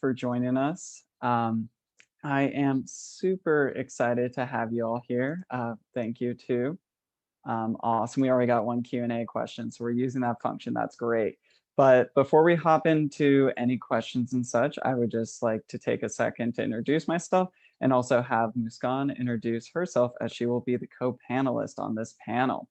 for joining us. I am super excited to have you all here. Thank you too. Awesome. We already got one Q&A question, so we're using that function. That's great. But before we hop into any questions and such, I would just like to take a second to introduce myself and also have Muskan introduce herself as she will be the co-panelist on this panel.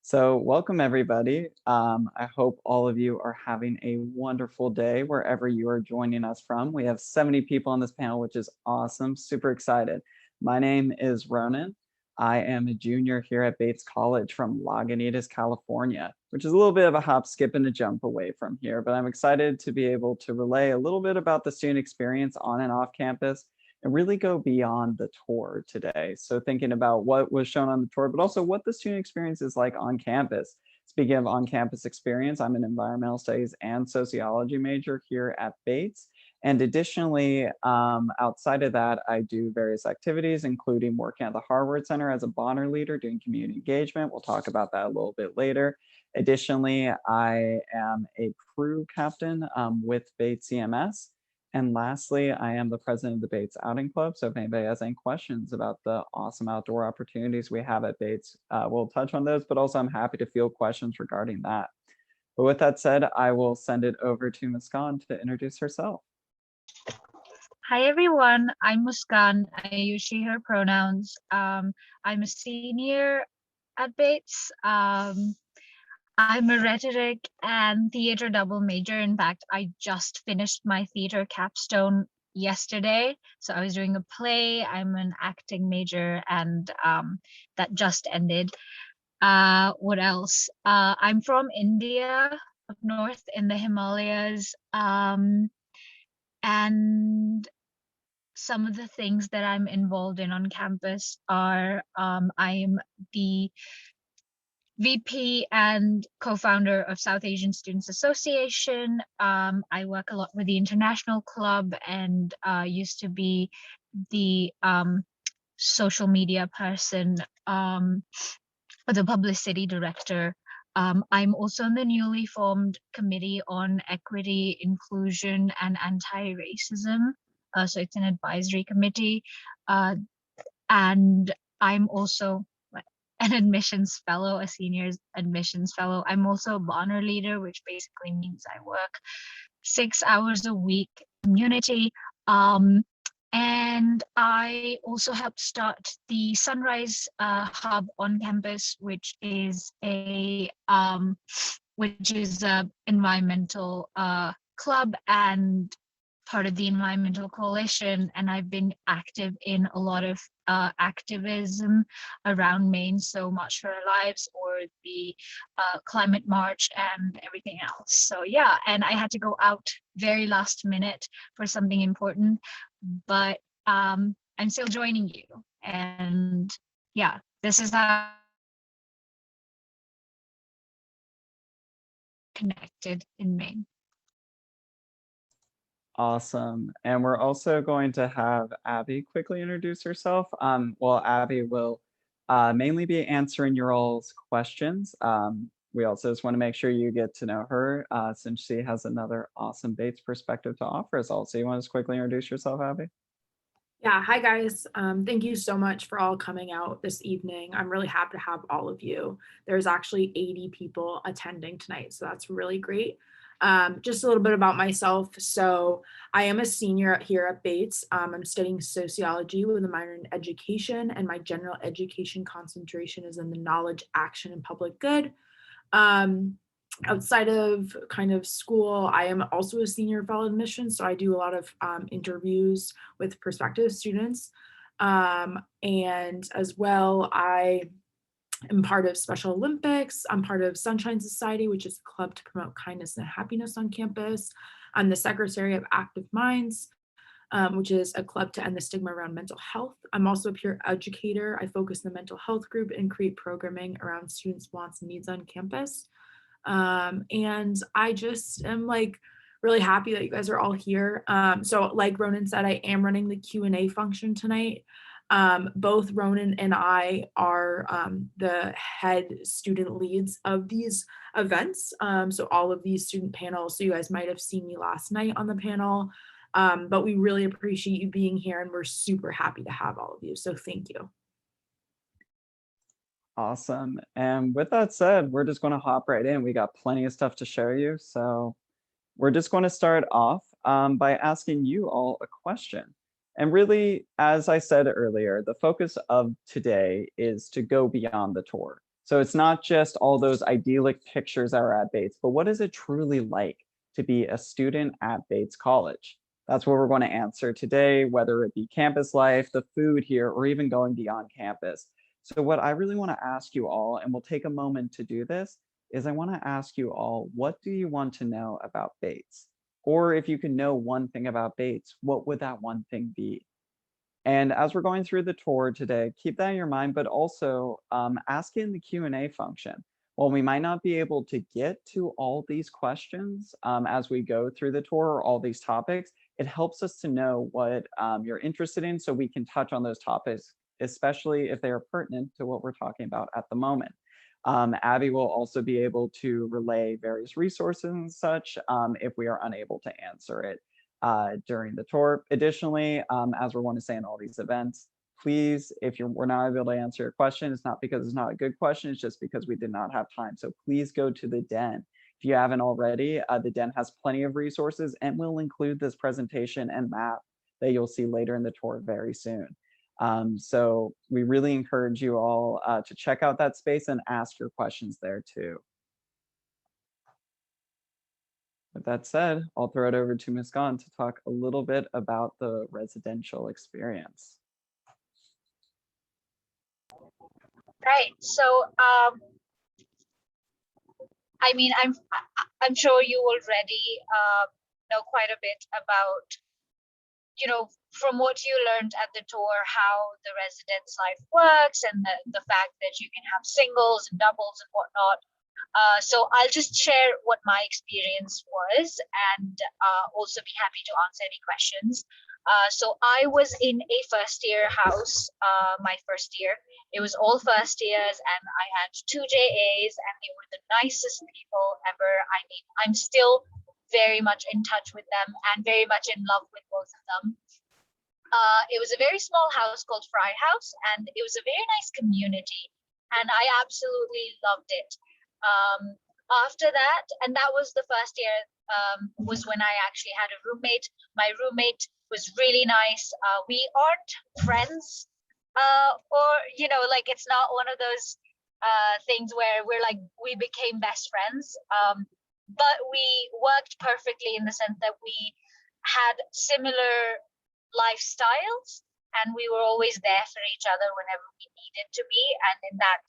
So welcome everybody. I hope all of you are having a wonderful day wherever you are joining us from. We have 70 people on this panel, which is awesome. Super excited. My name is Ronan. I am a junior here at Bates College from Lagunitas, California, which is a little bit of a hop, skip, and a jump away from here, but I'm excited to be able to relay a little bit about the student experience on and off campus and really go beyond the tour today. So thinking about what was shown on the tour, but also what the student experience is like on campus. Speaking of on-campus experience, I'm an environmental studies and sociology major here at Bates. And additionally, outside of that, I do various activities, including working at the Harvard Center as a Bonner leader, doing community engagement. We'll talk about that a little bit later. Additionally, I am a crew captain with Bates CMS. And lastly, I am the president of the Bates Outing Club. So if anybody has any questions about the awesome outdoor opportunities we have at Bates, we'll touch on those, but also I'm happy to field questions regarding that. But with that said, I will send it over to Muskan to introduce herself. Hi everyone, I'm Muskan. I use she, her pronouns. I'm a senior at Bates. I'm a rhetoric and theater double major. In fact, I just finished my theater capstone yesterday. So I was doing a play. I'm an acting major, and that just ended. What else? I'm from India, up north in the Himalayas. And some of the things that I'm involved in on campus are I'm the VP and co-founder of South Asian Students Association. I work a lot with the International Club and used to be the social media person, or the publicity director. I'm also in the newly formed Committee on Equity, Inclusion, and Anti-Racism. So it's an advisory committee. And I'm also an admissions fellow, a seniors admissions fellow. I'm also a Bonner leader, which basically means I work 6 hours a week community. And I also helped start the Sunrise Hub on campus, which is a environmental club and part of the Environmental Coalition, and I've been active in a lot of activism around Maine, so March for Our Lives or the climate march and everything else. So yeah, and I had to go out very last minute for something important, but I'm still joining you. And yeah, this is how connected in Maine. Awesome. And we're also going to have Abby quickly introduce herself. Well, Abby will mainly be answering your all's questions. We also just want to make sure you get to know her since she has another awesome Bates perspective to offer us all. So you want to just quickly introduce yourself, Abby? Yeah, hi guys. Thank you so much for all coming out this evening. I'm really happy to have all of you. There's actually 80 people attending tonight, so that's really great. Just a little bit about myself. So I am a senior here at Bates. I'm studying sociology with a minor in education, and my general education concentration is in the knowledge, action, and public good. Outside of kind of school, I am also a senior fellow admissions, so I do a lot of interviews with prospective students. And as well, I am part of Special Olympics. I'm part of Sunshine Society, which is a club to promote kindness and happiness on campus. I'm the secretary of Active Minds, which is a club to end the stigma around mental health. I'm also a peer educator. I focus in the mental health group and create programming around students' wants and needs on campus. And I just am like really happy that you guys are all here. So like Ronan said, I am running the Q&A function tonight. Both Ronan and I are the head student leads of these events. So all of these student panels, so you guys might have seen me last night on the panel. But we really appreciate you being here, and we're super happy to have all of you. So thank you. Awesome. And with that said, we're just going to hop right in. We got plenty of stuff to show you. So we're just going to start off by asking you all a question. And really, as I said earlier, the focus of today is to go beyond the tour. So it's not just all those idyllic pictures that are at Bates, but what is it truly like to be a student at Bates College? That's what we're going to answer today, whether it be campus life, the food here, or even going beyond campus. So what I really want to ask you all, and we'll take a moment to do this, is I want to ask you all, what do you want to know about Bates? Or if you can know one thing about Bates, what would that one thing be? And as we're going through the tour today, keep that in your mind, but also ask in the Q&A function. While we might not be able to get to all these questions as we go through the tour or all these topics, it helps us to know what you're interested in so we can touch on those topics, especially if they are pertinent to what we're talking about at the moment. Abby will also be able to relay various resources and such if we are unable to answer it during the tour. Additionally, as we're going to say in all these events, please, if we're not able to answer your question, it's not because it's not a good question, it's just because we did not have time. So please go to the Den. If you haven't already, the Den has plenty of resources and will include this presentation and map that you'll see later in the tour very soon. So we really encourage you all to check out that space and ask your questions there too. With that said, I'll throw it over to Muskan to talk a little bit about the residential experience. Right. So, I mean, I'm sure you already know quite a bit about, you know, from what you learned at the tour, how the residence life works, and the fact that you can have singles and doubles and whatnot. So I'll just share what my experience was, and also be happy to answer any questions. So I was in a first year house, my first year. It was all first years, and I had 2 JAs, and they were the nicest people ever. I mean, I'm still very much in touch with them and very much in love with both of them. It was a very small house called Fry House, and it was a very nice community, and I absolutely loved it. After that, and that was the first year, was when I actually had a roommate. My roommate was really nice. We aren't friends, or, you know, like, it's not one of those things where we're like, we became best friends. But we worked perfectly in the sense that we had similar lifestyles, and we were always there for each other whenever we needed to be. And in that,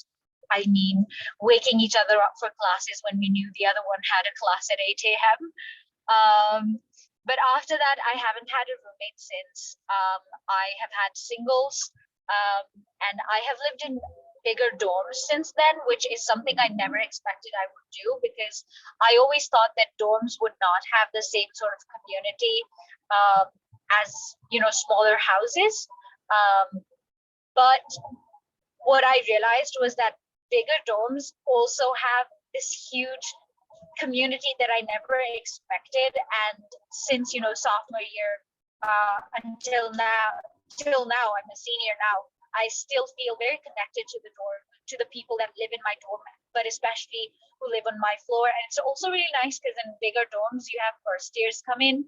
I mean, waking each other up for classes when we knew the other one had a class at 8 a.m. But after that, I haven't had a roommate since. I have had singles, and I have lived in bigger dorms since then, which is something I never expected I would do, because I always thought that dorms would not have the same sort of community as, you know, smaller houses. But what I realized was that bigger dorms also have this huge community that I never expected. And since, you know, sophomore year until now, I'm a senior now, I still feel very connected to the people that live in my dorm, but especially who live on my floor. And it's also really nice because in bigger dorms, you have first years come in.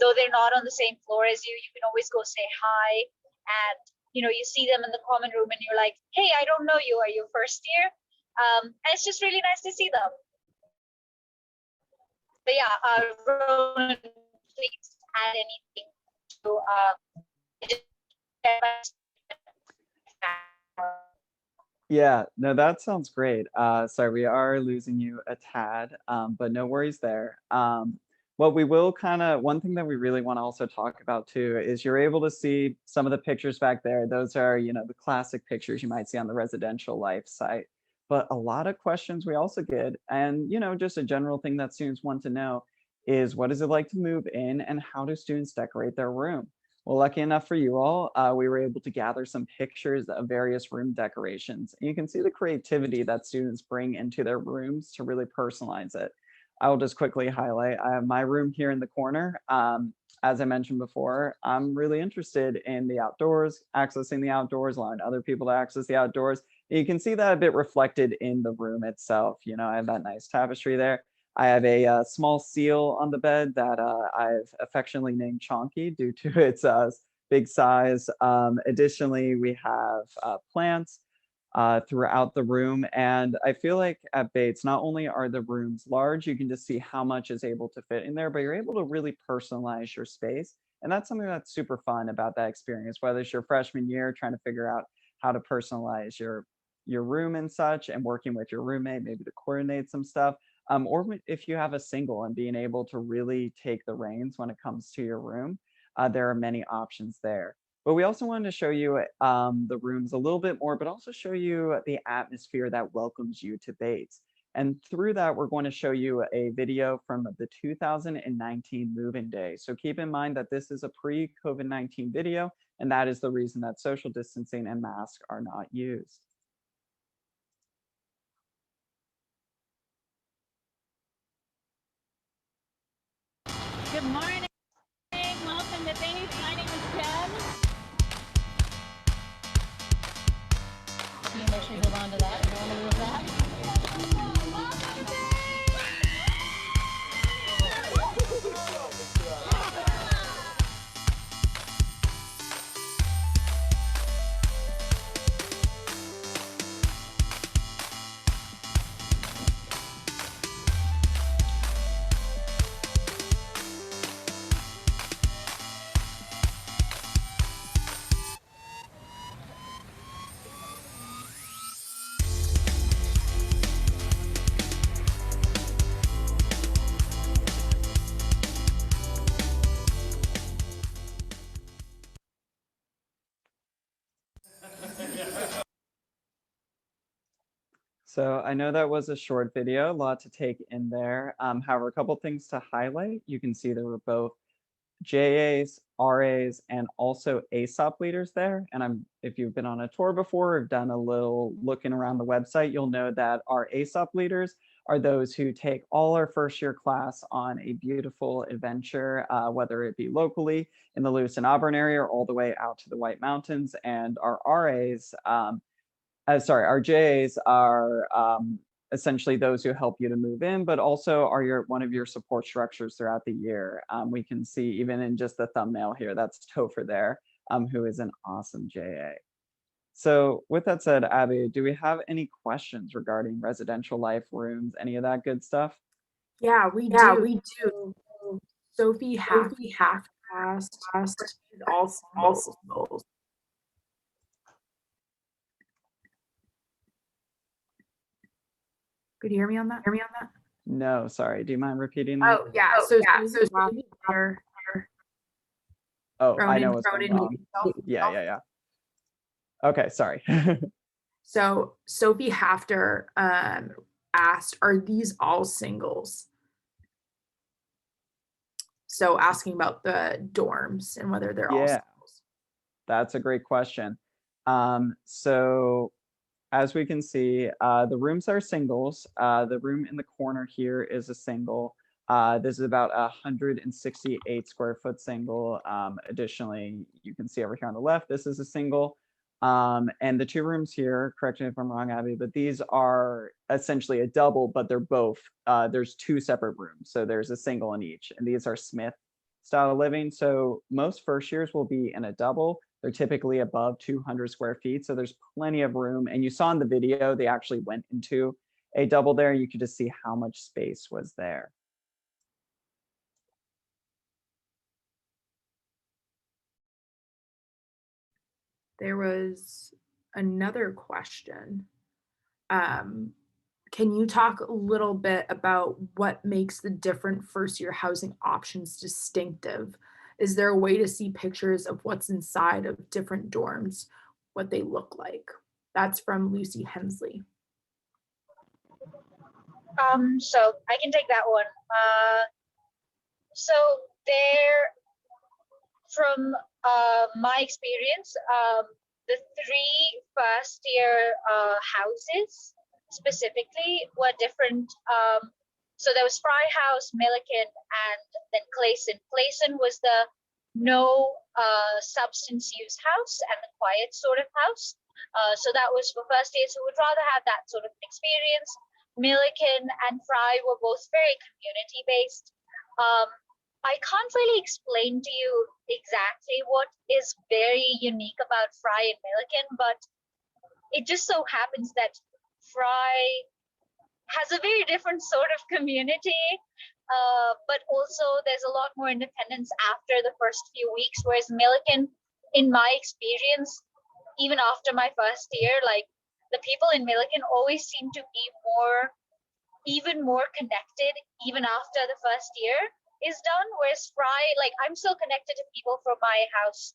Though they're not on the same floor as you, you can always go say hi. And, you know, you see them in the common room and you're like, hey, I don't know you. Are you first year? And it's just really nice to see them. But yeah, Ronan, please add anything to Yeah, no, that sounds great. Sorry, we are losing you a tad, but no worries there. What we will one thing that we really want to also talk about too is you're able to see some of the pictures back there. Those are, you know, the classic pictures you might see on the residential life site. But a lot of questions we also get, and, you know, just a general thing that students want to know is, what is it like to move in, and how do students decorate their room? Well, lucky enough for you all, we were able to gather some pictures of various room decorations. And you can see the creativity that students bring into their rooms to really personalize it. I will just quickly highlight, I have my room here in the corner. As I mentioned before, I'm really interested in the outdoors, accessing the outdoors, allowing other people to access the outdoors. You can see that a bit reflected in the room itself. You know, I have that nice tapestry there. I have a small seal on the bed that I've affectionately named Chonky due to its big size. Additionally, we have plants throughout the room. And I feel like at Bates, not only are the rooms large, you can just see how much is able to fit in there, but you're able to really personalize your space. And that's something that's super fun about that experience, whether it's your freshman year trying to figure out how to personalize your room and such, and working with your roommate maybe to coordinate some stuff. Or if you have a single and being able to really take the reins when it comes to your room, there are many options there. But we also wanted to show you the rooms a little bit more, but also show you the atmosphere that welcomes you to Bates. And through that, we're going to show you a video from the 2019 move-in day. So keep in mind that this is a pre-COVID-19 video, and that is the reason that social distancing and masks are not used. Good morning. Welcome to Bates. My name is Jen. Can you make sure you hold on to that? You don't want to lose that. Welcome, So I know that was a short video, a lot to take in there. However, a couple things to highlight. You can see there were both JAs, RAs, and also ASOP leaders there. And if you've been on a tour before or done a little looking around the website, you'll know that our ASOP leaders are those who take all our first year class on a beautiful adventure, whether it be locally in the Lewiston Auburn area or all the way out to the White Mountains. And our RAs, our JAs are essentially those who help you to move in, but also are one of your support structures throughout the year. We can see even in just the thumbnail here, that's Topher there, who is an awesome JA. So with that said, Abby, do we have any questions regarding residential life, rooms, any of that good stuff? Yeah, we do. Sophie half asked all singles. Could you hear me on that? No, sorry. Do you mind repeating that? Oh yeah. So I know what's going on. Yeah. Okay, sorry. So Sophie Hafter asked, are these all singles? So asking about the dorms and whether they're all singles. That's a great question. So as we can see, the rooms are singles. The room in the corner here is a single. This is about a 168 square foot single. Additionally, you can see over here on the left, this is a single. And the two rooms here, correct me if I'm wrong, Abby, but these are essentially a double, but they're both, there's two separate rooms. So there's a single in each, and these are Smith style living. So most first years will be in a double. They're typically above 200 square feet. So there's plenty of room. And you saw in the video, they actually went into a double there. You could just see how much space was there. There was another question. Can you talk a little bit about what makes the different first year housing options distinctive? Is there a way to see pictures of what's inside of different dorms, what they look like? That's from Lucy Hensley. So I can take that one. So there, from my experience, the three first year houses specifically were different So there was Fry House, Milliken, and then Clayson. Clayson was the no substance use house and the quiet sort of house. So that was for first years who would rather have that sort of experience. Milliken and Fry were both very community based. I can't really explain to you exactly what is very unique about Fry and Milliken, but it just so happens that Fry has a very different sort of community, but also there's a lot more independence after the first few weeks, whereas Milliken, in my experience, even after my first year, like the people in Milliken always seem to be even more connected even after the first year is done, whereas Fry, like I'm still connected to people from my house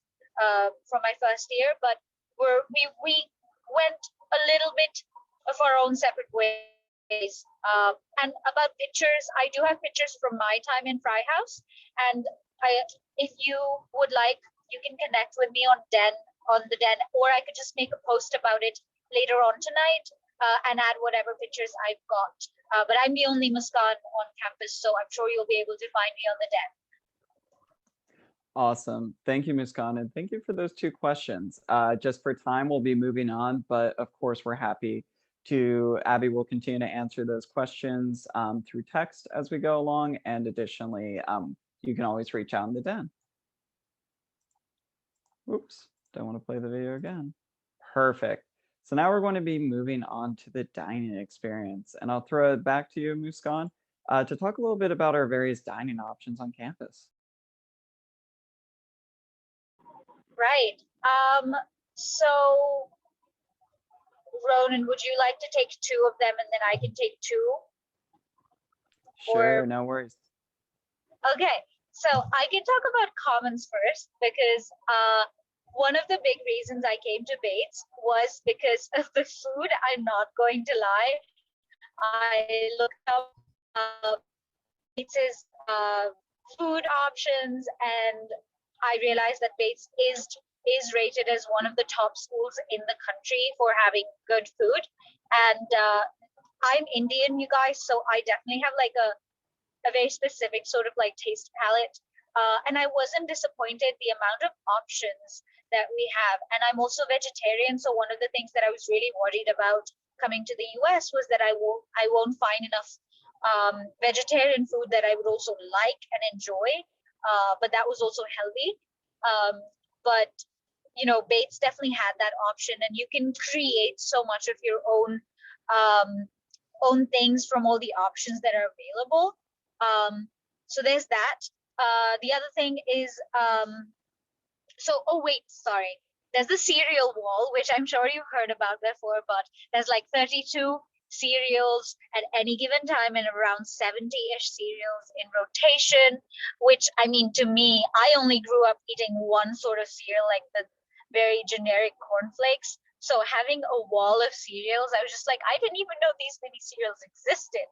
from my first year, but we went a little bit of our own separate ways. And about pictures, I do have pictures from my time in Fry House, and if you would like, you can connect with me on the Den, or I could just make a post about it later on tonight and add whatever pictures I've got. But I'm the only Muskan on campus, so I'm sure you'll be able to find me on the Den. Awesome. Thank you, Muskan, and thank you for those 2 questions. Just for time, we'll be moving on, but of course, we're happy to, Abby will continue to answer those questions through text as we go along, and additionally, you can always reach out in the Den. Oops, don't want to play the video again. Perfect. So now we're going to be moving on to the dining experience, and I'll throw it back to you, Muskan, to talk a little bit about our various dining options on campus. Right. So Ronan, would you like to take 2 of them and then I can take 2? Sure, no worries. Okay, so I can talk about commons first because one of the big reasons I came to Bates was because of the food. I'm not going to lie. I looked up Bates's food options, and I realized that Bates is rated as one of the top schools in the country for having good food. And I'm Indian, you guys, so I definitely have like a very specific sort of like taste palette. And I wasn't disappointed the amount of options that we have. And I'm also vegetarian, so one of the things that I was really worried about coming to the US was that I won't find enough vegetarian food that I would also like and enjoy, but that was also healthy. But you know, Bates definitely had that option, and you can create so much of your own things from all the options that are available. So there's that. The other thing is, sorry. There's the cereal wall, which I'm sure you've heard about before, but there's like 32 cereals at any given time and around 70-ish cereals in rotation, which, I mean, to me, I only grew up eating one sort of cereal, like the very generic cornflakes. So having a wall of cereals, I was just like, I didn't even know these many cereals existed.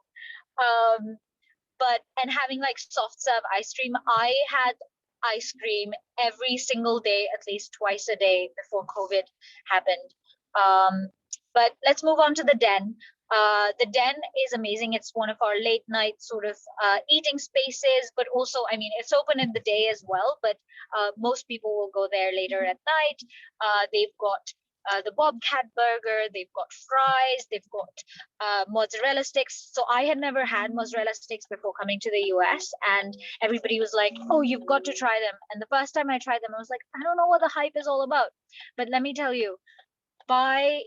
And having like soft serve ice cream, I had ice cream every single day, at least twice a day before COVID happened. But let's move on to the Den. The Den is amazing. It's one of our late night sort of eating spaces, but also, I mean, it's open in the day as well, but most people will go there later at night. They've got the Bobcat burger, they've got fries, they've got mozzarella sticks. So I had never had mozzarella sticks before coming to the US, and everybody was like, oh, you've got to try them. And the first time I tried them, I was like, I don't know what the hype is all about. But let me tell you, by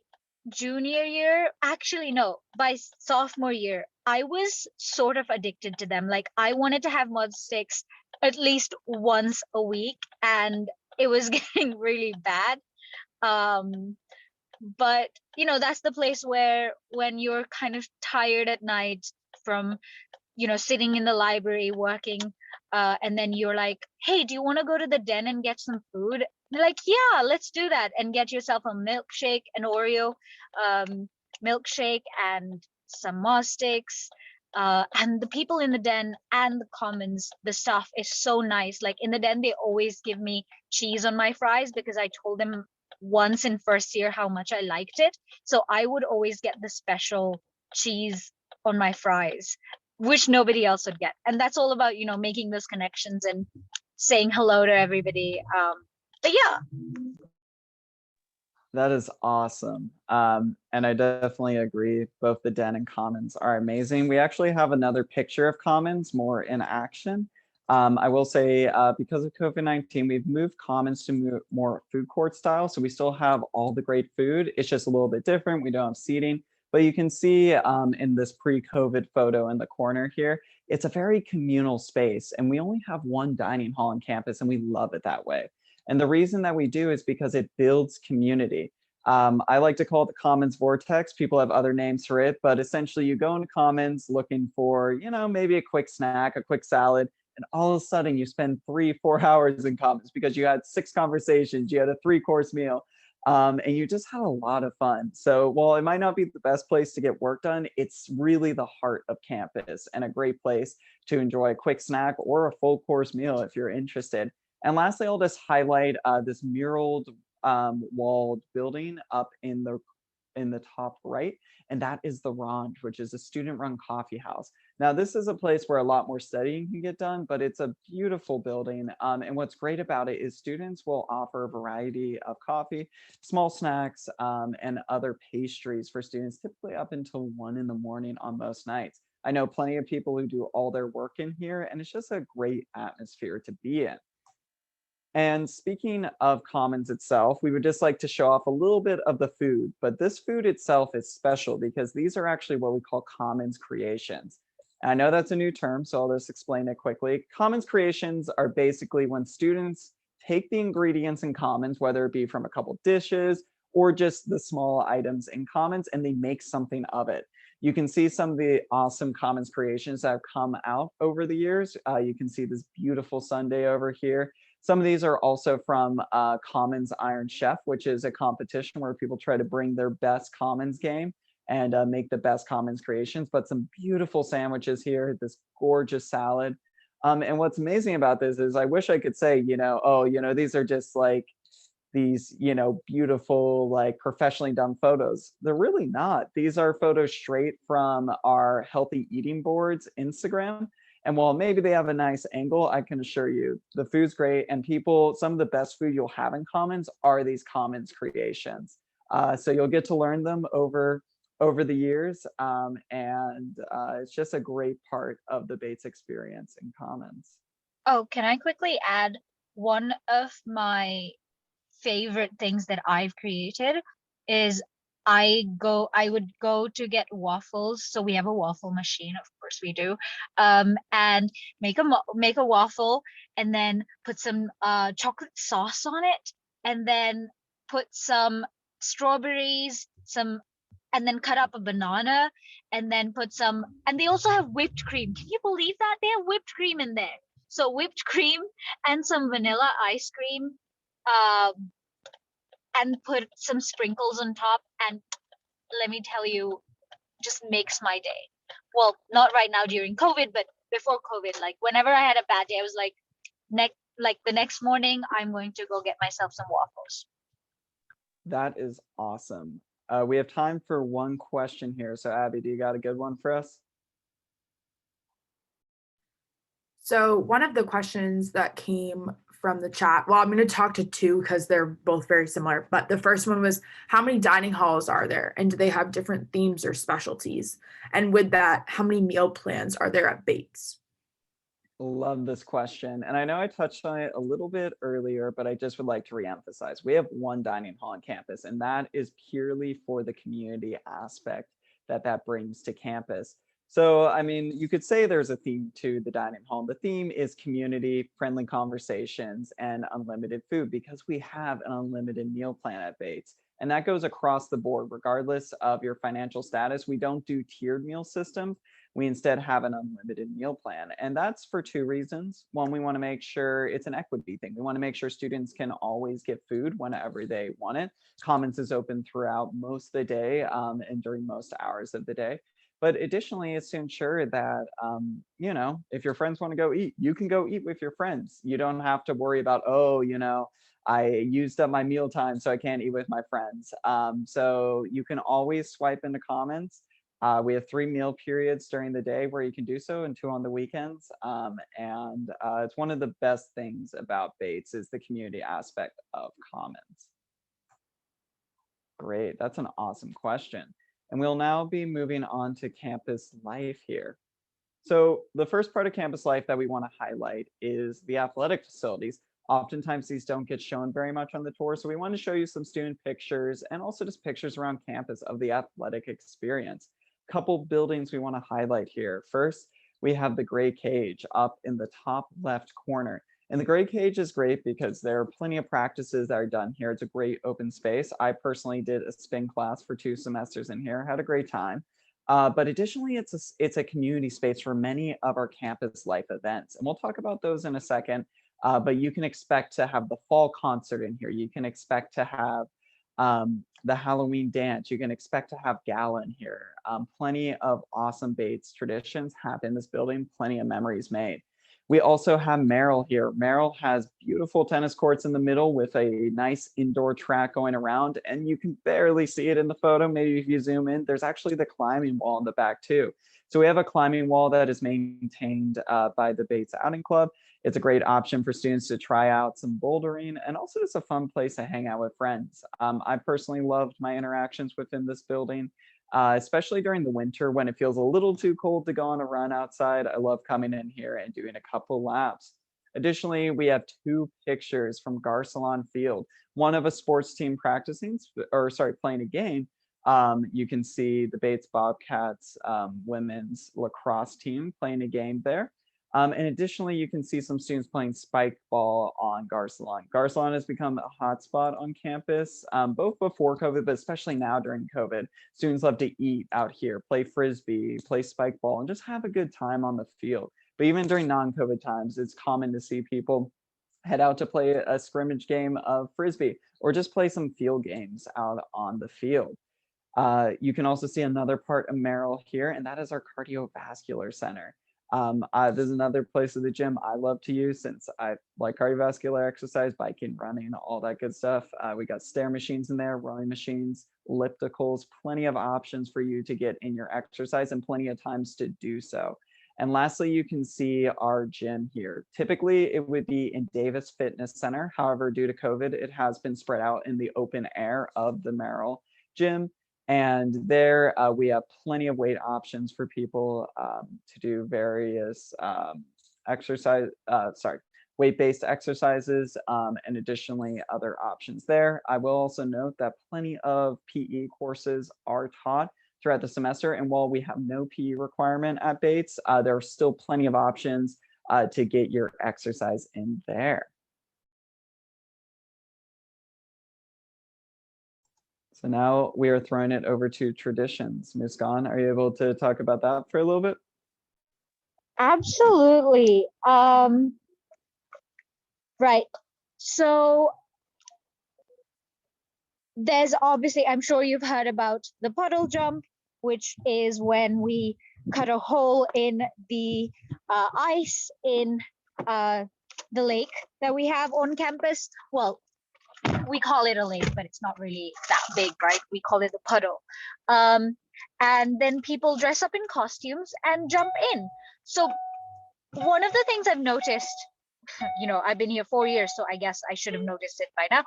junior year, actually no, by sophomore year, I was sort of addicted to them. Like I wanted to have mozz sticks at least once a week, and it was getting really bad. But you know, that's the place where when you're kind of tired at night from, you know, sitting in the library working, and then you're like, hey, do you want to go to the Den and get some food? They're like, yeah, let's do that, and get yourself a milkshake, an Oreo milkshake, and some moss sticks. And the people in the Den and the commons, the stuff is so nice. Like in the Den, they always give me cheese on my fries because I told them once in first year how much I liked it. So I would always get the special cheese on my fries. which nobody else would get. And that's all about, making those connections and saying hello to everybody. But yeah. That is awesome. And I definitely agree. Both the Den and Commons are amazing. We actually have another picture of Commons more in action. I will say because of COVID-19, we've moved Commons to more food court style. So we still have all the great food. It's just a little bit different. We don't have seating. But you can see in this pre-COVID photo in the corner here, it's a very communal space. And we only have one dining hall on campus, and we love it that way. And the reason that we do is because it builds community. I like to call it the Commons Vortex. People have other names for it, but essentially you go into Commons looking for, maybe a quick snack, a quick salad, and all of a sudden you spend 3-4 hours in Commons because you had 6 conversations, you had a 3-course meal, and you just had a lot of fun. So while it might not be the best place to get work done, it's really the heart of campus and a great place to enjoy a quick snack or a full course meal if you're interested. And lastly, I'll just highlight this muraled walled building up in the top right, and that is the Ronde, which is a student-run coffee house. Now, this is a place where a lot more studying can get done, but it's a beautiful building. And what's great about it is students will offer a variety of coffee, small snacks, and other pastries for students, typically up until 1 in the morning on most nights. I know plenty of people who do all their work in here, and it's just a great atmosphere to be in. And speaking of Commons itself, we would just like to show off a little bit of the food, but this food itself is special because these are actually what we call Commons creations. And I know that's a new term, so I'll just explain it quickly. Commons creations are basically when students take the ingredients in Commons, whether it be from a couple dishes or just the small items in Commons, and they make something of it. You can see some of the awesome Commons creations that have come out over the years. You can see this beautiful sundae over here. Some of these are also from Commons Iron Chef, which is a competition where people try to bring their best Commons game and make the best Commons creations. But some beautiful sandwiches here, this gorgeous salad. And what's amazing about this is I wish I could say, these are just like these, beautiful, like professionally done photos. They're really not. These are photos straight from our healthy eating boards Instagram. And while maybe they have a nice angle, I can assure you the food's great. And some of the best food you'll have in Commons are these Commons creations. So you'll get to learn them over the years. And it's just a great part of the Bates experience in Commons. Oh, can I quickly add one of my favorite things that I've created is I would go to get waffles. So we have a waffle machine, of course we do, and make a waffle and then put some chocolate sauce on it, and then put some strawberries, and then cut up a banana, and then and they also have whipped cream. Can you believe that? They have whipped cream in there. So whipped cream and some vanilla ice cream, and put some sprinkles on top, and let me tell you, just makes my day. Well, not right now during COVID, but before COVID, like whenever I had a bad day, I was like, the next morning, I'm going to go get myself some waffles. That is awesome. We have time for one question here. So Abby, do you got a good one for us? So one of the questions that came from the chat, well, I'm going to talk to two because they're both very similar, but the first one was, how many dining halls are there? And do they have different themes or specialties? And with that, how many meal plans are there at Bates? Love this question. And I know I touched on it a little bit earlier, but I just would like to reemphasize. We have one dining hall on campus, and that is purely for the community aspect that brings to campus. So, I mean, you could say there's a theme to the dining hall. The theme is community, friendly conversations, and unlimited food because we have an unlimited meal plan at Bates. And that goes across the board, regardless of your financial status. We don't do tiered meal systems. We instead have an unlimited meal plan. And that's for 2 reasons. One, we want to make sure it's an equity thing. We want to make sure students can always get food whenever they want it. Commons is open throughout most of the day and during most hours of the day. But additionally, it's to ensure that, if your friends want to go eat, you can go eat with your friends. You don't have to worry about, I used up my meal time, so I can't eat with my friends. So you can always swipe into Commons We have 3 meal periods during the day where you can do so and 2 on the weekends. It's one of the best things about Bates is the community aspect of Commons. Great, that's an awesome question. And we'll now be moving on to campus life here. So the first part of campus life that we want to highlight is the athletic facilities. Oftentimes these don't get shown very much on the tour, so we want to show you some student pictures and also just pictures around campus of the athletic experience. Couple buildings we want to highlight here. First, we have the gray cage up in the top left corner. And the gray cage is great because there are plenty of practices that are done here. It's a great open space. I personally did a spin class for 2 semesters in here, had a great time. But additionally, it's a community space for many of our campus life events. And we'll talk about those in a second. But you can expect to have the fall concert in here. You can expect to have the Halloween dance. You can expect to have gala in here. Plenty of awesome Bates traditions happen in this building, plenty of memories made. We also have Merrill here. Merrill has beautiful tennis courts in the middle with a nice indoor track going around, and you can barely see it in the photo. Maybe if you zoom in, there's actually the climbing wall in the back too. So we have a climbing wall that is maintained by the Bates Outing Club. It's a great option for students to try out some bouldering, and also it's a fun place to hang out with friends. I personally loved my interactions within this building, especially during the winter when it feels a little too cold to go on a run outside. I love coming in here and doing a couple laps. Additionally, we have 2 pictures from Garcelon Field, one of a sports team playing a game. You can see the Bates Bobcats women's lacrosse team playing a game there. And additionally, you can see some students playing spike ball on Garcelon. Garcelon has become a hotspot on campus, both before COVID, but especially now during COVID. Students love to eat out here, play Frisbee, play spike ball, and just have a good time on the field. But even during non-COVID times, it's common to see people head out to play a scrimmage game of Frisbee or just play some field games out on the field. You can also see another part of Merrill here, and that is our cardiovascular center. There's another place of the gym I love to use since I like cardiovascular exercise, biking, running, all that good stuff. We got stair machines in there, rowing machines, ellipticals, plenty of options for you to get in your exercise and plenty of times to do so. And lastly, you can see our gym here. Typically, it would be in Davis Fitness Center. However, due to COVID, it has been spread out in the open air of the Merrill gym. And there we have plenty of weight options for people to do various weight-based exercises, and additionally other options there. I will also note that plenty of PE courses are taught throughout the semester. And while we have no PE requirement at Bates, there are still plenty of options to get your exercise in there. So now we are throwing it over to traditions. Muskan, are you able to talk about that for a little bit? Absolutely. Right. So there's obviously, I'm sure you've heard about the puddle jump, which is when we cut a hole in the ice in the lake that we have on campus. Well, we call it a lake, but it's not really that big, right? We call it a puddle. And then people dress up in costumes and jump in. So one of the things I've noticed, you know, I've been here 4 years, so I guess I should have noticed it by now,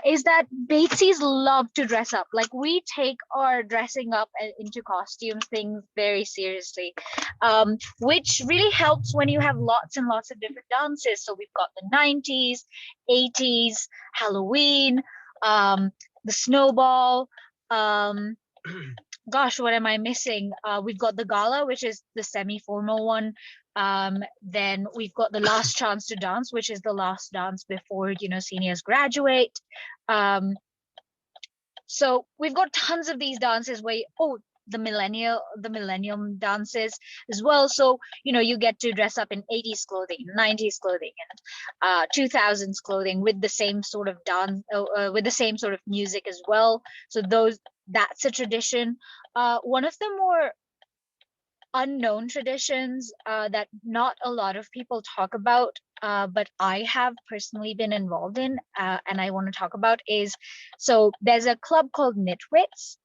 is that Batesies love to dress up. Like, we take our dressing up into costumes things very seriously, which really helps when you have lots and lots of different dances. So we've got the 90s, 80s, Halloween, the snowball, gosh, what am I missing? We've got the gala, which is the semi-formal one. Then we've got the last chance to dance, which is the last dance before, you know, seniors graduate. So we've got tons of these dances where, the millennium dances as well. So, you know, you get to dress up in 80s clothing, 90s clothing, and 2000s clothing with the same sort of dance, with the same sort of music as well. So that's a tradition. One of the more unknown traditions that not a lot of people talk about, but I have personally been involved in, and I want to talk about is, so there's a club called Nitwits,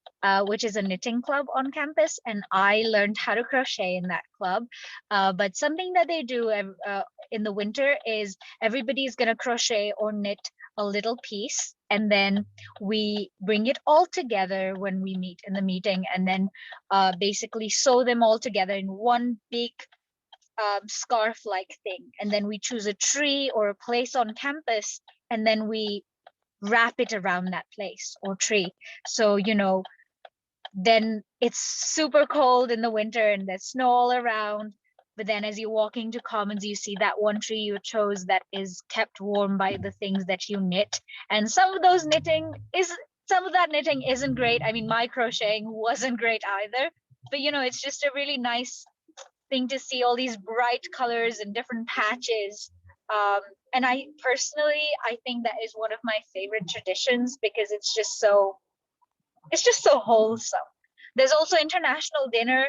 which is a knitting club on campus, and I learned how to crochet in that club. But something that they do in the winter is everybody's gonna crochet or knit a little piece, and then we bring it all together when we meet in the meeting, and then basically sew them all together in one big scarf-like thing. And then we choose a tree or a place on campus, and then we wrap it around that place or tree. So, then it's super cold in the winter and there's snow all around. But then as you walk into Commons, you see that one tree you chose that is kept warm by the things that you knit. And some of that knitting isn't great. I mean, my crocheting wasn't great either. But it's just a really nice thing to see all these bright colors and different patches. And I think that is one of my favorite traditions because it's just so wholesome. There's also international dinner,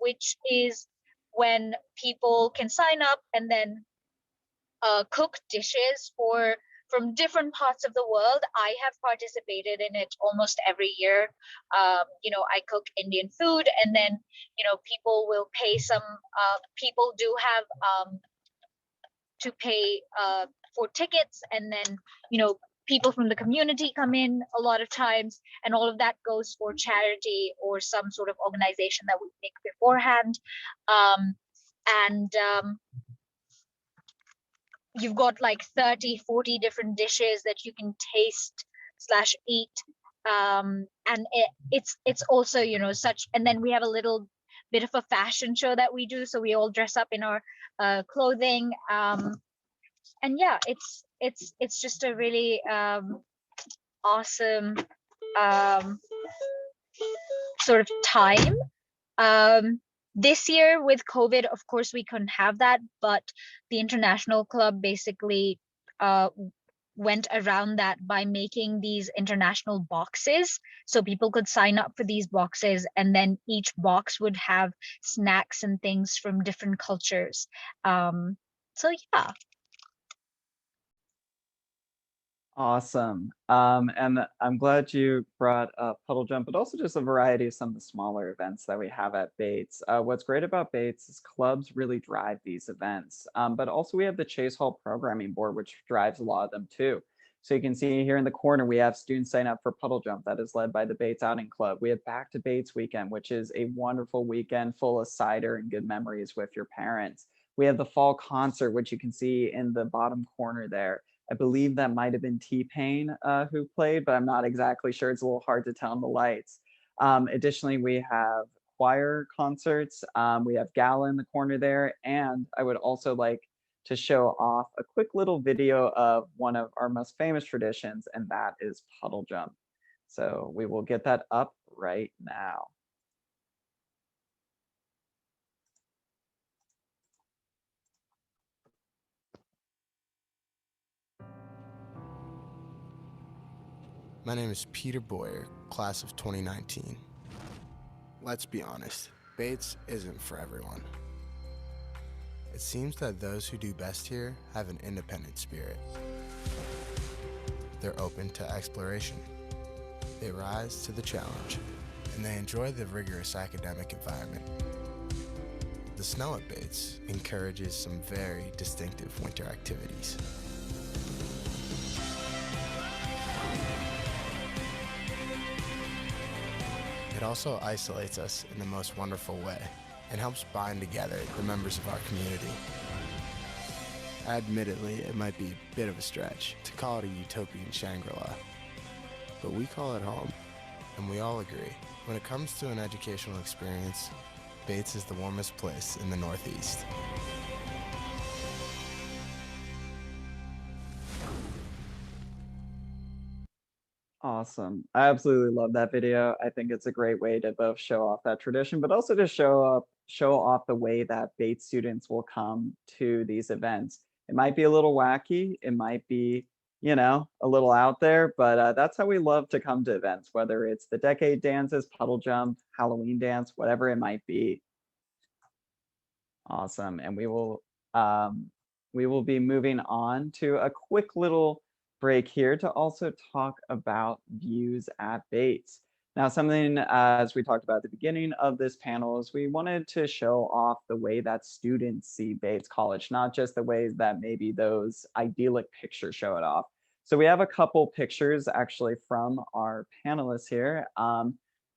which is when people can sign up and then cook dishes from different parts of the world. I have participated in it almost every year. I cook Indian food, and then people will pay some. People do have to pay for tickets, and then people from the community come in a lot of times, and all of that goes for charity or some sort of organization that we pick beforehand. And you've got like 30-40 different dishes that you can taste / eat, and it's also such. And then we have a little bit of a fashion show that we do, so we all dress up in our clothing, and yeah, it's just a really awesome sort of time. This year with COVID, of course, we couldn't have that, but the International Club basically went around that by making these international boxes. So people could sign up for these boxes, and then each box would have snacks and things from different cultures. So yeah. Awesome. And I'm glad you brought up Puddle Jump, but also just a variety of some of the smaller events that we have at Bates. What's great about Bates is clubs really drive these events, but also we have the Chase Hall Programming Board, which drives a lot of them too. So you can see here in the corner, we have students sign up for Puddle Jump that is led by the Bates Outing Club. We have Back to Bates Weekend, which is a wonderful weekend full of cider and good memories with your parents. We have the Fall Concert, which you can see in the bottom corner there. I believe that might have been T-Pain who played, but I'm not exactly sure. It's a little hard to tell in the lights. Additionally, we have choir concerts. We have gala in the corner there. And I would also like to show off a quick little video of one of our most famous traditions, and that is Puddle Jump. So we will get that up right now. My name is Peter Boyer, class of 2019. Let's be honest, Bates isn't for everyone. It seems that those who do best here have an independent spirit. They're open to exploration. They rise to the challenge, and they enjoy the rigorous academic environment. The snow at Bates encourages some very distinctive winter activities. It also isolates us in the most wonderful way and helps bind together the members of our community. Admittedly, it might be a bit of a stretch to call it a utopian Shangri-La, but we call it home, and we all agree. When it comes to an educational experience, Bates is the warmest place in the Northeast. Awesome. I absolutely love that video. I think it's a great way to both show off that tradition, but also to show off the way that Bates students will come to these events. It might be a little wacky, it might be, a little out there, but that's how we love to come to events, whether it's the decade dances, Puddle Jump, Halloween dance, whatever it might be. Awesome. And we will be moving on to a quick little break here to also talk about views at Bates. Now, something as we talked about at the beginning of this panel is we wanted to show off the way that students see Bates College, not just the ways that maybe those idyllic pictures show it off. So we have a couple pictures actually from our panelists here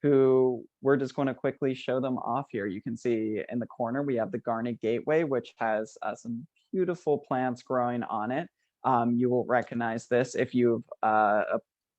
who we're just going to quickly show them off here. You can see in the corner, we have the Garnet Gateway, which has some beautiful plants growing on it. You will recognize this if you've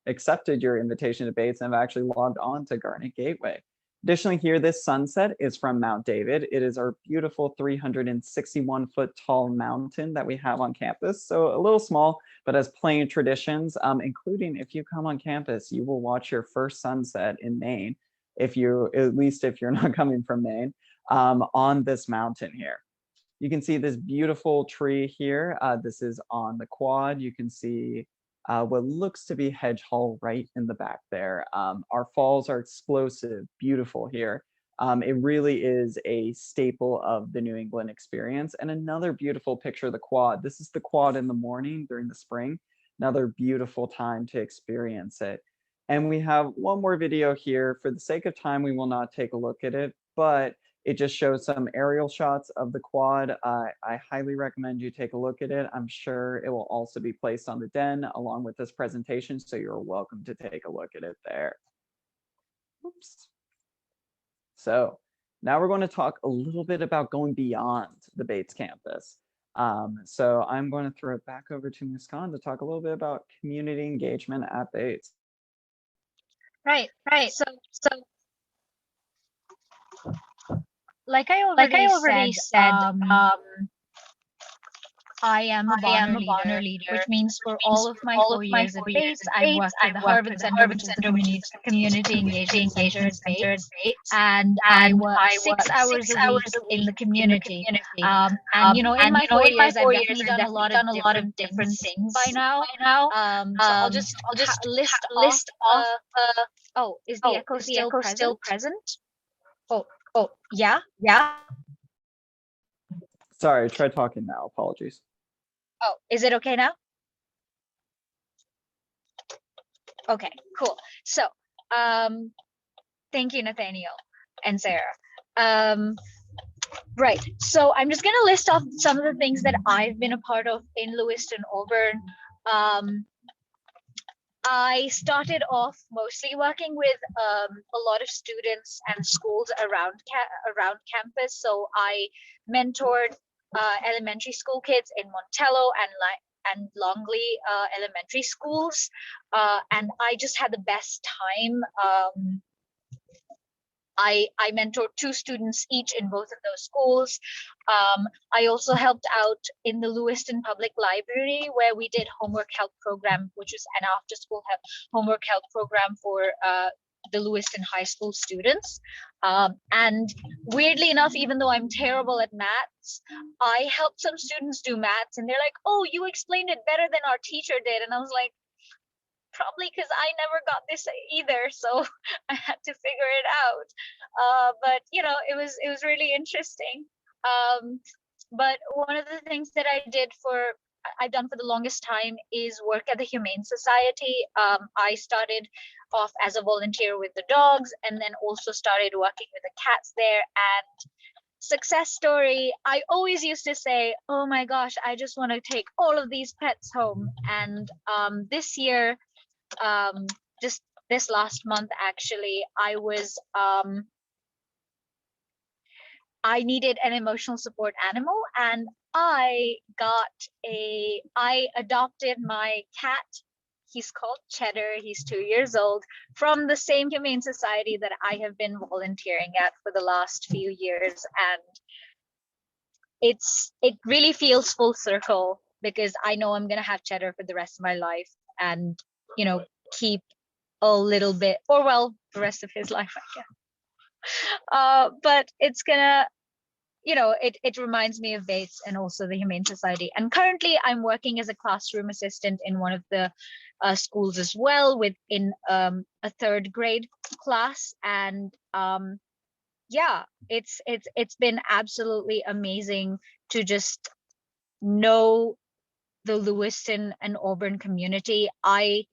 accepted your invitation to Bates and have actually logged on to Garnet Gateway. Additionally, here, this sunset is from Mount David. It is our beautiful 361-foot tall mountain that we have on campus. So a little small, but has plenty of traditions, including if you come on campus, you will watch your first sunset in Maine, at least if you're not coming from Maine, on this mountain here. You can see this beautiful tree here. This is on the quad. You can see what looks to be Hedge Hall right in the back there. Our falls are explosive, beautiful here. It really is a staple of the New England experience. And another beautiful picture of the quad. This is the quad in the morning during the spring. Another beautiful time to experience it. And we have one more video here. For the sake of time, we will not take a look at it, but it just shows some aerial shots of the quad. I highly recommend you take a look at it. I'm sure it will also be placed on the Den along with this presentation, so you're welcome to take a look at it there. Oops. So now we're going to talk a little bit about going beyond the Bates campus. So I'm going to throw it back over to Muskan to talk a little bit about community engagement at Bates. Right. So like I already said, I am a Bonner leader, which means for all of my 4 years at Bates, I've worked at the Harvard Center, which is the community engagement center at Bates, and I work 6 hours a week in the community. And you know, in my 4 years, I've definitely done a lot of different things by now. So I'll just list off. Oh, is the echo still present? Oh, yeah. Sorry, try talking now. Apologies. Oh, is it okay now? Okay, cool. So, thank you, Nathaniel and Sarah. Right, so I'm just gonna list off some of the things that I've been a part of in Lewiston, Auburn. I started off mostly working with a lot of students and schools around campus. So I mentored elementary school kids in Montello and Longley elementary schools, and I just had the best time. I mentored 2 students each in both of those schools. I also helped out in the Lewiston Public Library, where we did homework help program, which is an after-school homework help program for the Lewiston High School students. And weirdly enough, even though I'm terrible at maths, I helped some students do maths, and they're like, "Oh, you explained it better than our teacher did." And I was like, probably because I never got this either, so I had to figure it out. But you know, it was really interesting. But one of the things that I've done for the longest time is work at the Humane Society. I started off as a volunteer with the dogs, and then also started working with the cats there. And success story, I always used to say, oh my gosh, I just want to take all of these pets home. And this year, just this last month, actually, I needed an emotional support animal, and I adopted my cat. He's called Cheddar. He's 2 years old, from the same Humane Society that I have been volunteering at for the last few years. And it really feels full circle, because I know I'm gonna have Cheddar for the rest of my life, and you know, keep a little bit, or well, the rest of his life, I guess. But it's gonna, you know, it reminds me of Bates and also the Humane Society. And currently I'm working as a classroom assistant in one of the schools as well, in a 3rd grade class. And yeah, it's been absolutely amazing to just know the Lewiston and Auburn community. I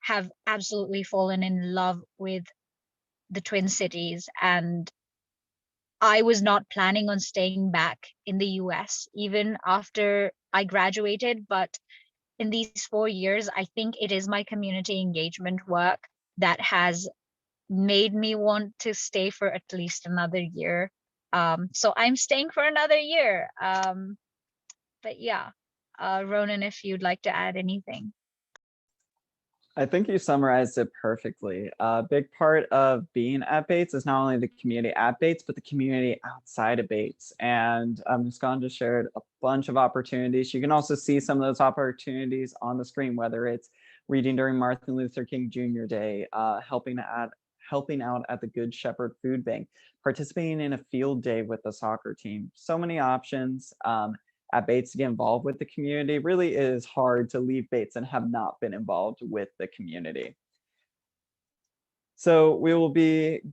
have absolutely fallen in love with the Twin Cities, and I was not planning on staying back in the US even after I graduated. But in these 4 years, I think it is my community engagement work that has made me want to stay for at least another year. So I'm staying for another year. But yeah, Ronan, if you'd like to add anything. I think you summarized it perfectly. A big part of being at Bates is not only the community at Bates, but the community outside of Bates. And Muskan just shared a bunch of opportunities. You can also see some of those opportunities on the screen, whether it's reading during Martin Luther King Jr. Day, helping out at the Good Shepherd Food Bank, participating in a field day with the soccer team. So many options. At Bates to get involved with the community. Really is hard to leave Bates and have not been involved with the community. So we're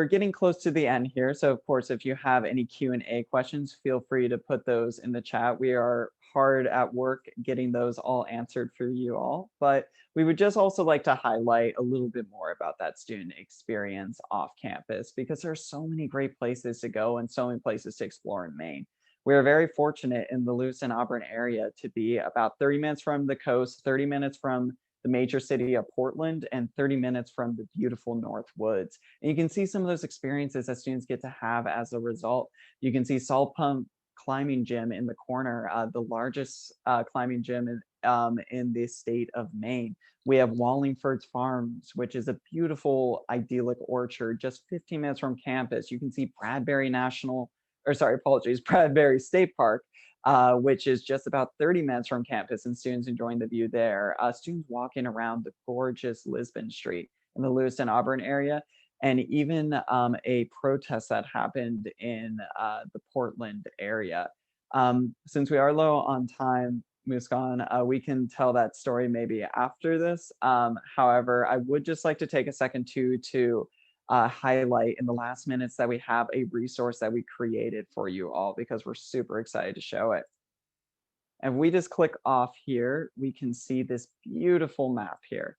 getting close to the end here. So of course, if you have any Q&A questions, feel free to put those in the chat. We are hard at work getting those all answered for you all, but we would just also like to highlight a little bit more about that student experience off campus, because there are so many great places to go and so many places to explore in Maine. We are very fortunate in the Lewiston Auburn area to be about 30 minutes from the coast, 30 minutes from the major city of Portland, and 30 minutes from the beautiful North Woods. And you can see some of those experiences that students get to have as a result. You can see Salt Pump Climbing Gym in the corner, the largest climbing gym in the state of Maine. We have Wallingford's Farms, which is a beautiful, idyllic orchard just 15 minutes from campus. You can see Bradbury State Park, which is just about 30 minutes from campus, and students enjoying the view there. Students walking around the gorgeous Lisbon Street in the Lewiston Auburn area, and even a protest that happened in the Portland area. Since we are low on time, Muskan, we can tell that story maybe after this. However, I would just like to take a second to highlight in the last minutes that we have a resource that we created for you all, because we're super excited to show it. And we just click off here, we can see this beautiful map here.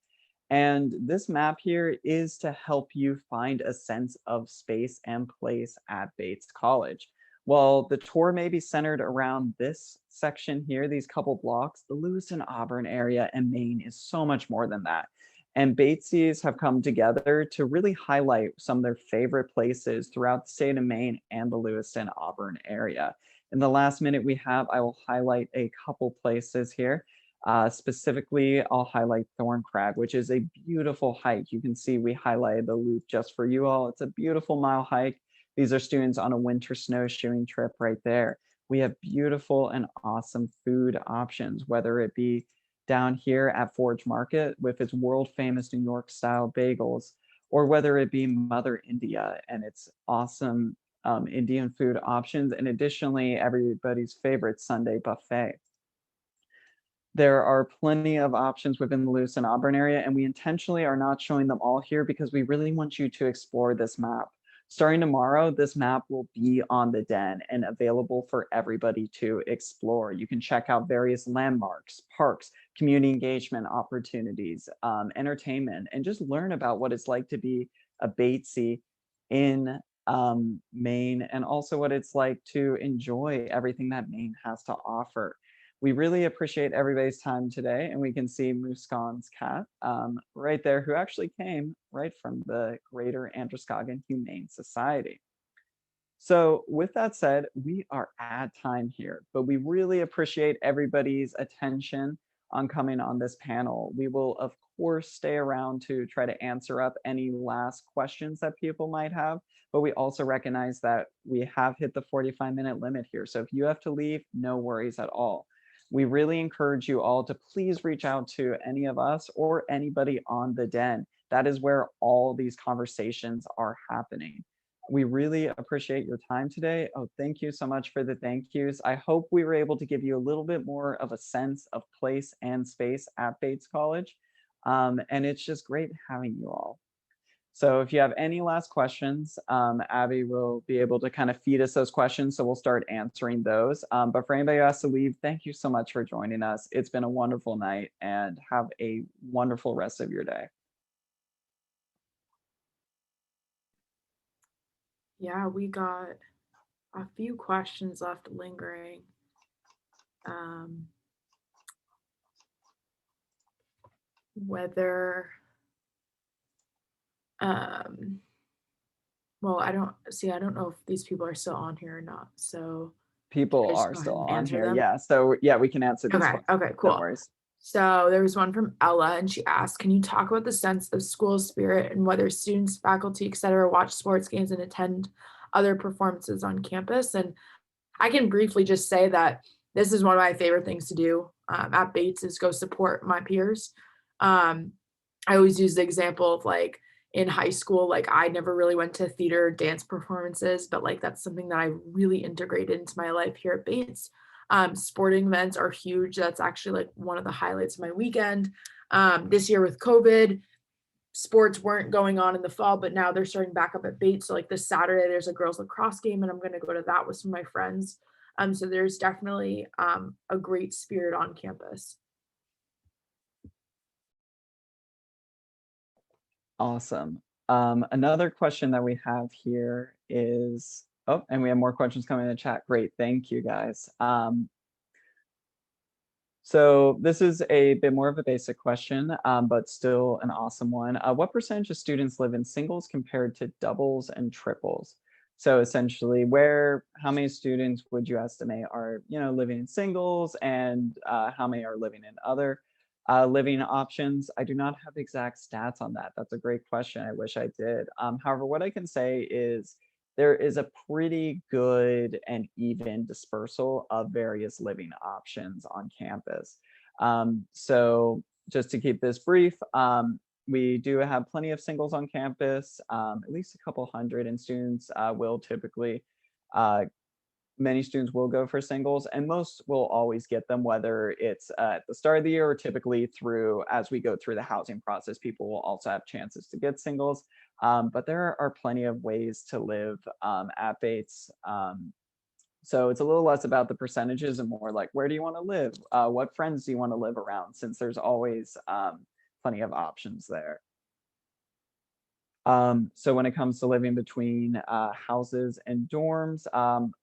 And this map here is to help you find a sense of space and place at Bates College. While the tour may be centered around this section here, these couple blocks, the Lewiston Auburn area and Maine is so much more than that. And Batesies have come together to really highlight some of their favorite places throughout the state of Maine and the Lewiston Auburn area. In the last minute we have, I will highlight a couple places here. Specifically, I'll highlight Thorn Crag, which is a beautiful hike. You can see we highlighted the loop just for you all. It's a beautiful mile hike. These are students on a winter snowshoeing trip right there. We have beautiful and awesome food options, whether it be down here at Forge Market with its world famous New York style bagels, or whether it be Mother India and its awesome Indian food options, and additionally, everybody's favorite Sunday buffet. There are plenty of options within the Lewiston Auburn area, and we intentionally are not showing them all here because we really want you to explore this map. Starting tomorrow, this map will be on the Den and available for everybody to explore. You can check out various landmarks, parks, community engagement opportunities, entertainment, and just learn about what it's like to be a Batesy in Maine, and also what it's like to enjoy everything that Maine has to offer. We really appreciate everybody's time today, and we can see Muskan's cat right there, who actually came right from the Greater Androscoggin Humane Society. So with that said, we are at time here, but we really appreciate everybody's attention on coming on this panel. We will, of course, stay around to try to answer up any last questions that people might have, but we also recognize that we have hit the 45-minute limit here. So if you have to leave, no worries at all. We really encourage you all to please reach out to any of us or anybody on the Den. That is where all these conversations are happening. We really appreciate your time today. Oh, thank you so much for the thank yous. I hope we were able to give you a little bit more of a sense of place and space at Bates College. And it's just great having you all. So if you have any last questions, Abby will be able to kind of feed us those questions. So we'll start answering those. But for anybody who has to leave, thank you so much for joining us. It's been a wonderful night, and have a wonderful rest of your day. Yeah, we got a few questions left lingering. Whether, well, I don't know if these people are still on here or not. So People I just are go ahead still and on answer here. them. Yeah. So yeah, we can answer these Okay, questions. okay, No cool. worries. So there was one from Ella, and she asked, can you talk about the sense of school spirit and whether students, faculty, etc., watch sports games and attend other performances on campus? And I can briefly just say that this is one of my favorite things to do at Bates is go support my peers. I always use the example of like in high school, like I never really went to theater dance performances, but like that's something that I really integrated into my life here at Bates. Sporting events are huge. That's actually like one of the highlights of my weekend. This year with COVID, sports weren't going on in the fall, but now they're starting back up at Bates. So like this Saturday, there's a girls lacrosse game, and I'm going to go to that with some of my friends. So there's definitely a great spirit on campus. Awesome. Another question that we have here is, oh, and we have more questions coming in the chat. Great, thank you guys. So this is a bit more of a basic question, but still an awesome one. What percentage of students live in singles compared to doubles and triples? So essentially, how many students would you estimate are, living in singles, and how many are living in other living options? I do not have exact stats on that. That's a great question. I wish I did. However, what I can say is there is a pretty good and even dispersal of various living options on campus. So just to keep this brief, we do have plenty of singles on campus, at least a couple hundred, and students will typically, many students will go for singles, and most will always get them, whether it's at the start of the year or typically as we go through the housing process, people will also have chances to get singles. But there are plenty of ways to live at Bates. So it's a little less about the percentages and more like, where do you want to live? What friends do you want to live around? Since there's always plenty of options there. So when it comes to living between houses and dorms,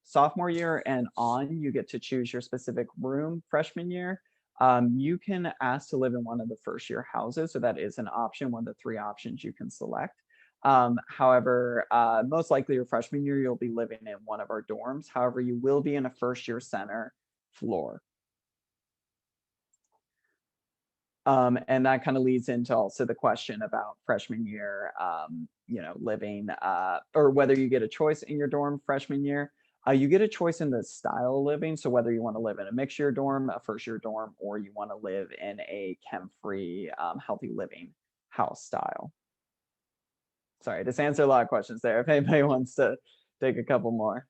sophomore year and on, you get to choose your specific room. Freshman year, you can ask to live in one of the first year houses. So that is an option, one of the 3 options you can select. However, most likely your freshman year, you'll be living in one of our dorms. However, you will be in a first year center floor. And that kind of leads into also the question about freshman year, living, or whether you get a choice in your dorm freshman year. You get a choice in the style of living. So whether you want to live in a mixed year dorm, a first year dorm, or you want to live in a chem-free, healthy living house style. Sorry, just answer a lot of questions there. If anybody wants to take a couple more.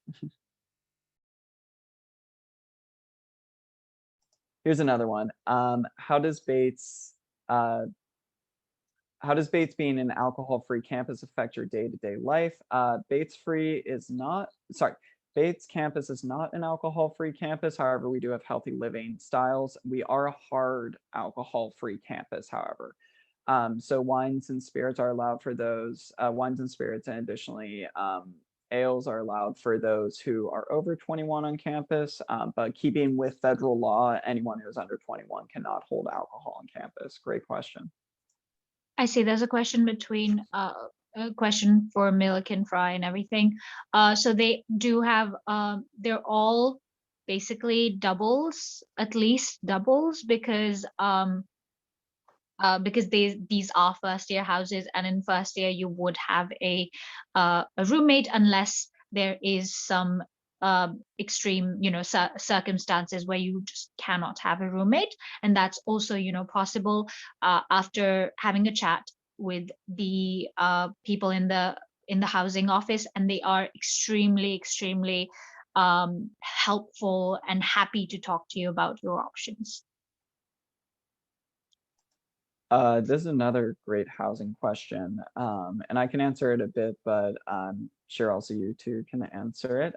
Here's another one. How does Bates being an alcohol-free campus affect your day-to-day life? Bates campus is not an alcohol-free campus. However, we do have healthy living styles. We are a hard alcohol-free campus, however. So wines and spirits are allowed for those. Wines and spirits, and additionally, ales are allowed for those who are over 21 on campus, but keeping with federal law, anyone who is under 21 cannot hold alcohol on campus. Great question. I see there's a question a question for Milliken Fry and everything. So they do have, they're all basically doubles, at least doubles, because these are first year houses, and in first year you would have a roommate unless there is some extreme circumstances where you just cannot have a roommate, and that's also possible after having a chat with the people in the housing office, and they are extremely helpful and happy to talk to you about your options. This is another great housing question, and I can answer it a bit, but I'm sure also you two can answer it.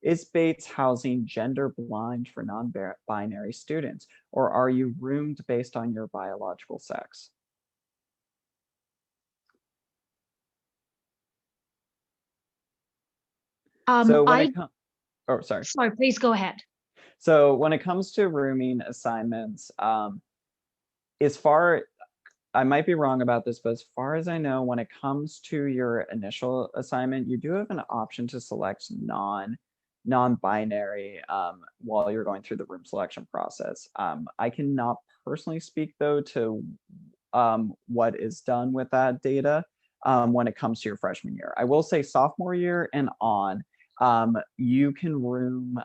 Is Bates housing gender blind for non-binary students, or are you roomed based on your biological sex? So when I it comes, oh, sorry. sorry, please go ahead. So when it comes to rooming assignments, as far, I might be wrong about this, but as far as I know, when it comes to your initial assignment, you do have an option to select non-binary while you're going through the room selection process. I cannot personally speak though to what is done with that data when it comes to your freshman year. I will say sophomore year and on, you can room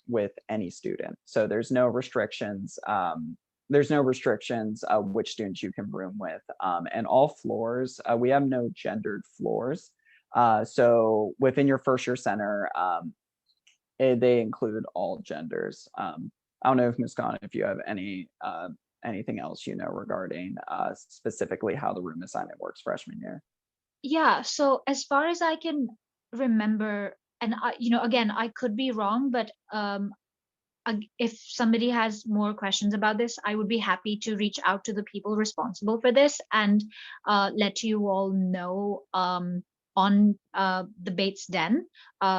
with any student. So there's no restrictions. There's no restrictions which students you can room with. And all floors, we have no gendered floors. So within your first year center, they include all genders. I don't know if Muskan, if you have anything else you know regarding specifically how the room assignment works freshman year. Yeah, so as far as I can remember, and again, I could be wrong, but if somebody has more questions about this, I would be happy to reach out to the people responsible for this and let you all know on the Bates Den.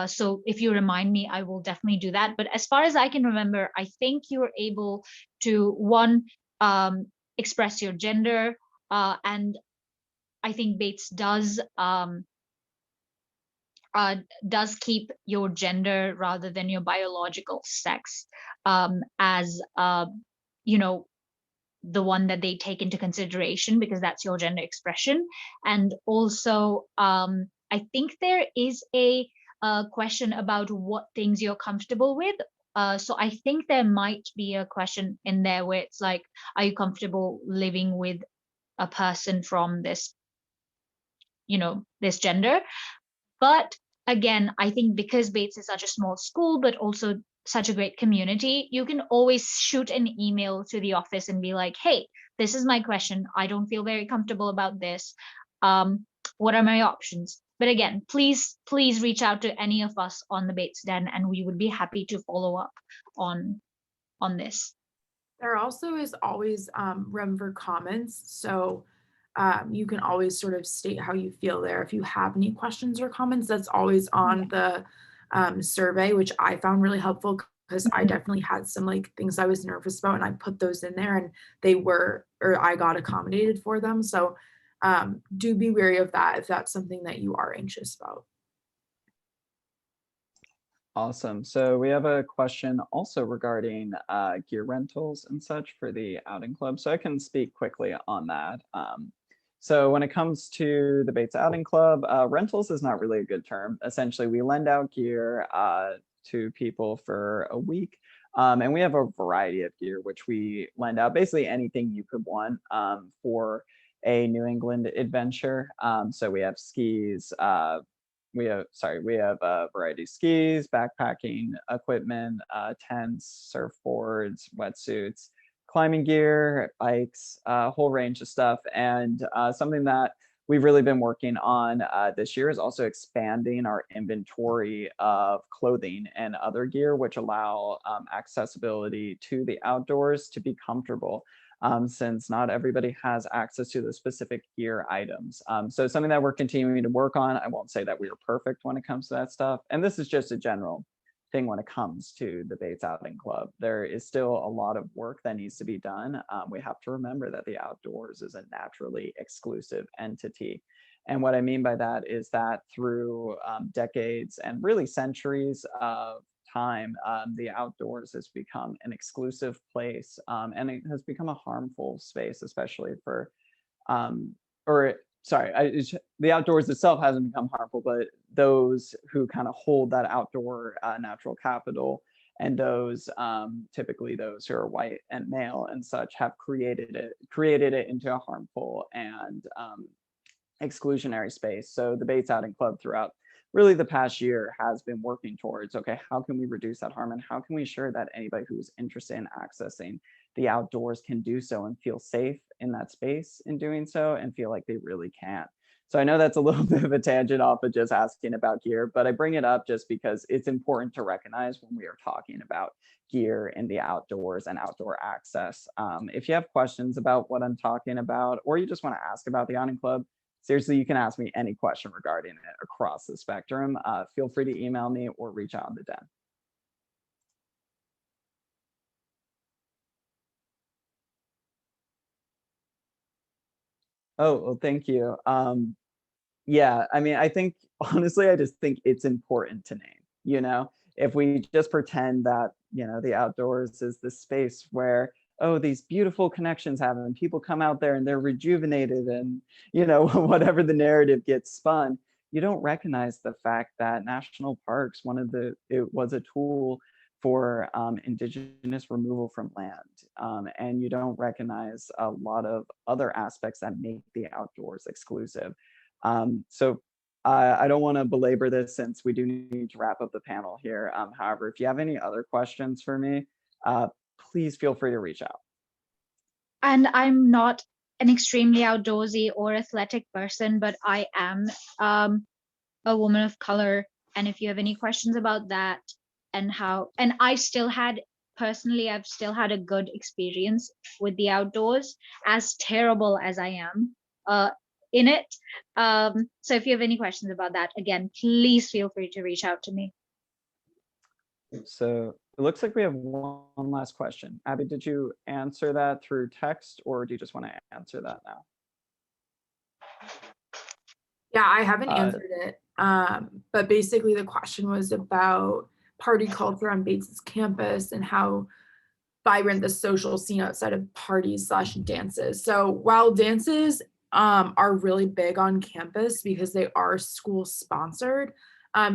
So if you remind me, I will definitely do that. But as far as I can remember, I think you're able to, one, express your gender, and I think Bates does keep your gender rather than your biological sex as you know the one that they take into consideration, because that's your gender expression. And also I think there is a question about what things you're comfortable with. So I think there might be a question in there where it's like, are you comfortable living with a person from this this gender? But again, I think because Bates is such a small school, but also such a great community, you can always shoot an email to the office and be like, hey, this is my question. I don't feel very comfortable about this. What are my options? But again, please reach out to any of us on the Bates Den, and we would be happy to follow up on this. There also is always room for comments. So you can always sort of state how you feel there. If you have any questions or comments, that's always on the survey, which I found really helpful because I definitely had some like things I was nervous about, and I put those in there and I got accommodated for them. So do be wary of that if that's something that you are anxious about. Awesome. So we have a question also regarding gear rentals and such for the outing club. So I can speak quickly on that. So when it comes to the Bates Outing Club, rentals is not really a good term. Essentially, we lend out gear to people for a week. And we have a variety of gear, which we lend out, basically anything you could want for a New England adventure. So we have skis, we have a variety of skis, backpacking equipment, tents, surfboards, wetsuits, climbing gear, bikes, a whole range of stuff. And something that we've really been working on this year is also expanding our inventory of clothing and other gear, which allow accessibility to the outdoors to be comfortable. Since not everybody has access to the specific gear items. So something that we're continuing to work on. I won't say that we are perfect when it comes to that stuff. And this is just a general thing when it comes to the Bates Outing Club. There is still a lot of work that needs to be done. We have to remember that the outdoors is a naturally exclusive entity. And what I mean by that is that through decades and really centuries of time, the outdoors has become an exclusive place, and it has become a harmful space, especially for, the outdoors itself hasn't become harmful, but those who kind of hold that outdoor natural capital, and those typically those who are white and male and such, have created it into a harmful and exclusionary space. So the Bates Outing Club throughout really the past year has been working towards, okay, how can we reduce that harm, and how can we ensure that anybody who's interested in accessing the outdoors can do so and feel safe in that space in doing so and feel like they really can. So I know that's a little bit of a tangent off of just asking about gear, but I bring it up just because it's important to recognize when we are talking about gear in the outdoors and outdoor access. If you have questions about what I'm talking about, or you just want to ask about the Outing Club, seriously, you can ask me any question regarding it across the spectrum. Feel free to email me or reach out in the den. Oh, well, thank you. Yeah, I mean, I think honestly, I just think it's important to name, you know, if we just pretend that, you know, the outdoors is this space where, oh, these beautiful connections happen, people come out there and they're rejuvenated and, you know, whatever the narrative gets spun, you don't recognize the fact that national parks, it was a tool for indigenous removal from land. And you don't recognize a lot of other aspects that make the outdoors exclusive. So I don't want to belabor this since we do need to wrap up the panel here. However, if you have any other questions for me, please feel free to reach out. And I'm not an extremely outdoorsy or athletic person, but I am a woman of color. And if you have any questions about that and I've still had a good experience with the outdoors, as terrible as I am in it. So if you have any questions about that, again, please feel free to reach out to me. So it looks like we have one last question. Abby, did you answer that through text or do you just want to answer that now? Yeah, I haven't answered it. But basically the question was about party culture on Bates's campus and how vibrant the social scene outside of parties / dances. So while dances are really big on campus because they are school sponsored,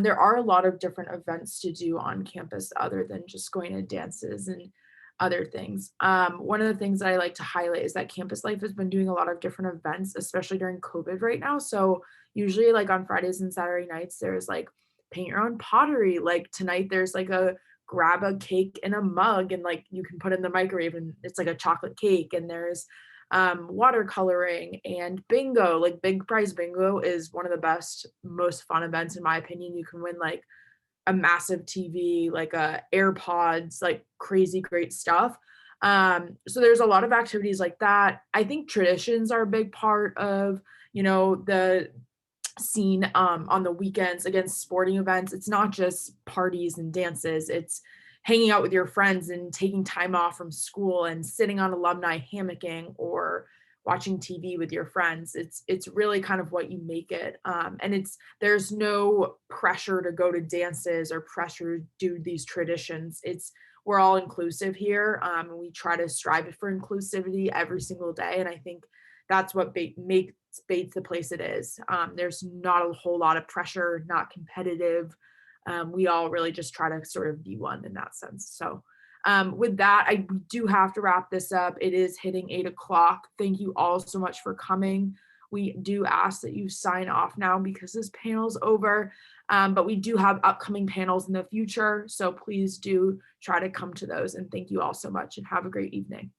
there are a lot of different events to do on campus other than just going to dances and other things. One of the things that I like to highlight is that Campus Life has been doing a lot of different events, especially during COVID right now. So usually like on Fridays and Saturday nights, there's like paint your own pottery. Like tonight there's like a grab a cake in a mug and like you can put it in the microwave and it's like a chocolate cake. And there's watercoloring and bingo. Like big prize bingo is one of the best, most fun events in my opinion. You can win like a massive TV, like AirPods, like crazy great stuff. So there's a lot of activities like that. I think traditions are a big part of, you know, the scene on the weekends against sporting events. It's not just parties and dances. It's hanging out with your friends and taking time off from school and sitting on alumni hammocking or watching TV with your friends. It's really kind of what you make it. And there's no pressure to go to dances or pressure to do these traditions. We're all inclusive here. And we try to strive for inclusivity every single day. And I think that's what makes Bates the place it is. There's not a whole lot of pressure, not competitive. We all really just try to sort of be one in that sense. So with that, I do have to wrap this up. It is hitting 8 o'clock. Thank you all so much for coming. We do ask that you sign off now because this panel's over, but we do have upcoming panels in the future. So please do try to come to those. And thank you all so much and have a great evening.